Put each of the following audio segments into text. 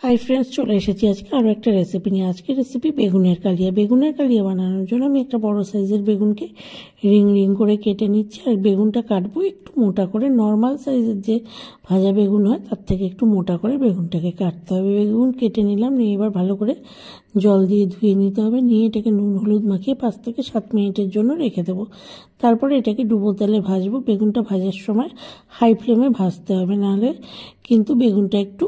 Hi friends, চলে এসেছি আজকে আরও একটা রেসিপি নিয়ে। আজকের রেসিপি বেগুনের কালিয়া। বেগুনের কালিয়া বানানোর জন্য আমি একটা বড় সাইজের বেগুনকে রিং রিং করে কেটে নিচ্ছি। আর বেগুনটা কাটবো একটু মোটা করে, নর্মাল সাইজের যে ভাজা বেগুন হয় তার থেকে একটু মোটা করে বেগুনটাকে কাটতে হবে। বেগুন কেটে নিলাম, নিয়ে এবার ভালো করে জল দিয়ে ধুয়ে নিতে হবে। নিয়ে এটাকে নুন হলুদ মাখিয়ে 5 থেকে 7 মিনিটের জন্য রেখে দেবো। তারপরে এটাকে ডুবো তেলে ভাজবো। বেগুনটা ভাজার সময় হাই ফ্লেমে ভাজতে হবে, নাহলে কিন্তু বেগুনটা একটু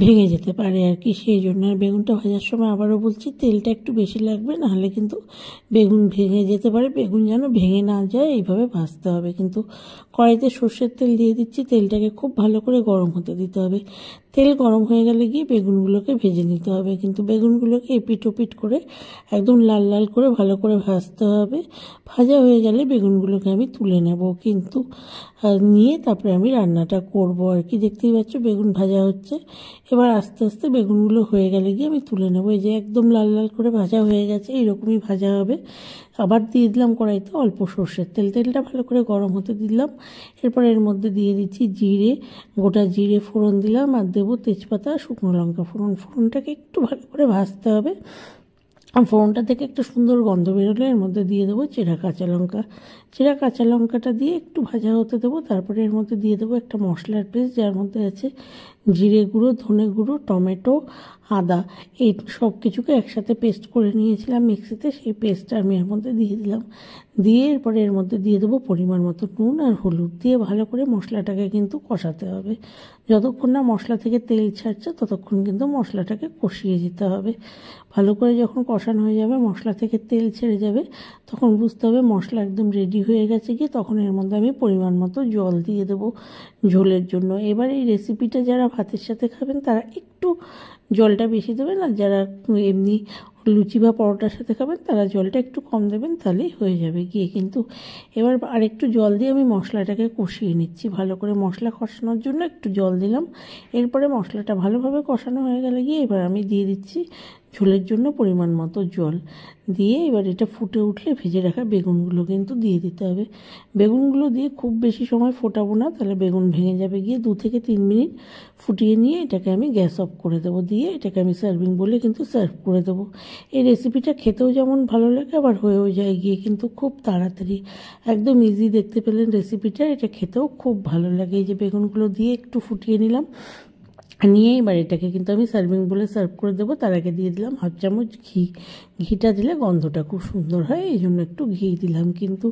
ভেঙে যেতে পারে আর কি, সেই জন্য। আর বেগুনটা ভাজার সময় আবারও বলছি, তেলটা একটু বেশি লাগবে, নাহলে কিন্তু বেগুন ভেঙে যেতে পারে। বেগুন যেন ভেঙে না যায় এইভাবে ভাজতে হবে। কিন্তু কড়াইতে সর্ষের তেল দিয়ে দিচ্ছি। তেলটাকে খুব ভালো করে গরম হতে দিতে হবে। তেল গরম হয়ে গেলে গিয়ে বেগুনগুলোকে ভেজে নিতে হবে। কিন্তু বেগুনগুলোকে এপিট ওপিট করে একদম লাল লাল করে ভালো করে ভাজতে হবে। ভাজা হয়ে গেলে বেগুনগুলোকে আমি তুলে নেব, কিন্তু নিয়ে তারপরে আমি রান্নাটা করব আর কি। দেখতেই পাচ্ছ বেগুন ভাজা হচ্ছে। এবার আস্তে আস্তে বেগুনগুলো হয়ে গেলে গিয়ে আমি তুলে নেব। এই যে একদম লাল লাল করে ভাজা হয়ে গেছে, এইরকমই ভাজা হবে। আবার দিয়ে দিলাম কড়াইতে অল্প সর্ষের তেল। তেলটা ভালো করে গরম হতে দিলাম। এরপর এর মধ্যে দিয়ে দিচ্ছি জিরে, গোটা জিরে ফোড়ন দিলাম, আর দেবো তেজপাতা, শুকনো লঙ্কা ফোড়ন। ফোড়নটাকে একটু ভালো করে ভাজতে হবে। ফোড়নটা থেকে একটু সুন্দর গন্ধ বেরোলে এর মধ্যে দিয়ে দেবো চেরা কাঁচা লঙ্কা। চেরা কাঁচা লঙ্কাটা দিয়ে একটু ভাজা হতে দেবো। তারপরে এর মধ্যে দিয়ে দেবো একটা মশলার পেস্ট, যার মধ্যে আছে জিরে গুঁড়ো, ধনে গুঁড়ো, টমেটো, আদা, এই সব কিছুকে একসাথে পেস্ট করে নিয়েছিলাম মিক্সিতে। সেই পেস্টটা আমি এর মধ্যে দিয়ে দিলাম। দিয়ে এরপরে এর মধ্যে দিয়ে দেবো পরিমাণ মতো নুন আর হলুদ। দিয়ে ভালো করে মশলাটাকে কিন্তু কষাতে হবে। যতক্ষণ না মশলা থেকে তেল ছাড়ছে ততক্ষণ কিন্তু মশলাটাকে কষিয়ে যেতে হবে। ভালো করে যখন কষানো হয়ে যাবে, মশলা থেকে তেল ছেড়ে যাবে, তখন বুঝতে হবে মশলা একদম রেডি হয়ে গেছে কি। তখন এর মধ্যে আমি পরিমাণ মতো জল দিয়ে দেবো ঝোলের জন্য। এবার এই রেসিপিটা যারা ভাতের সাথে খাবেন তারা একটু জলটা বেশি দেবেন, আর যারা এমনি লুচি বা পরোটার সাথে খাবেন তারা জলটা একটু কম দেবেন, তাহলেই হয়ে যাবে গিয়ে। কিন্তু এবার আরেকটু জল দিয়ে আমি মশলাটাকে কষিয়ে নিচ্ছি। ভালো করে মশলা কষানোর জন্য একটু জল দিলাম। এরপরে মশলাটা ভালোভাবে কষানো হয়ে গেলে গিয়ে এবার আমি দিয়ে দিচ্ছি ঝোলের জন্য পরিমাণ মতো জল। দিয়ে এবার এটা ফুটে উঠলে ভেজে রাখা বেগুনগুলো কিন্তু দিয়ে দিতে হবে। বেগুনগুলো দিয়ে খুব বেশি সময় ফোটাবো না, তাহলে বেগুন ভেঙে যাবে গিয়ে। 2 থেকে 3 মিনিট ফুটিয়ে নিয়ে এটাকে আমি গ্যাস অফ করে দেবো। দিয়ে এটাকে আমি সার্ভিং বলে কিন্তু সার্ভ করে দেবো। এই রেসিপিটা খেতেও যেমন ভালো লাগে, আবার হয়েও যায় গিয়ে কিন্তু খুব তাড়াতাড়ি। একদম ইজি, দেখতে পেলেন রেসিপিটা। এটা খেতেও খুব ভালো লাগে। এই যে বেগুনগুলো দিয়ে একটু ফুটিয়ে নিলাম, নিয়ে এবার এটাকে কিন্তু আমি সার্ভিং বলে সার্ভ করে দেবো। তার আগে দিয়ে দিলাম 1/2 চামচ ঘি। ঘিটা দিলে গন্ধটা খুব সুন্দর হয়, এই জন্য একটু ঘি দিলাম। কিন্তু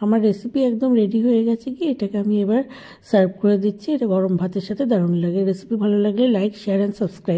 আমার রেসিপি একদম রেডি হয়ে গেছে কি, এটাকে আমি এবার সার্ভ করে দিচ্ছি। এটা গরম ভাতের সাথে দারুণ লাগে। রেসিপি ভালো লাগলে লাইক, শেয়ার অ্যান্ড সাবস্ক্রাইব।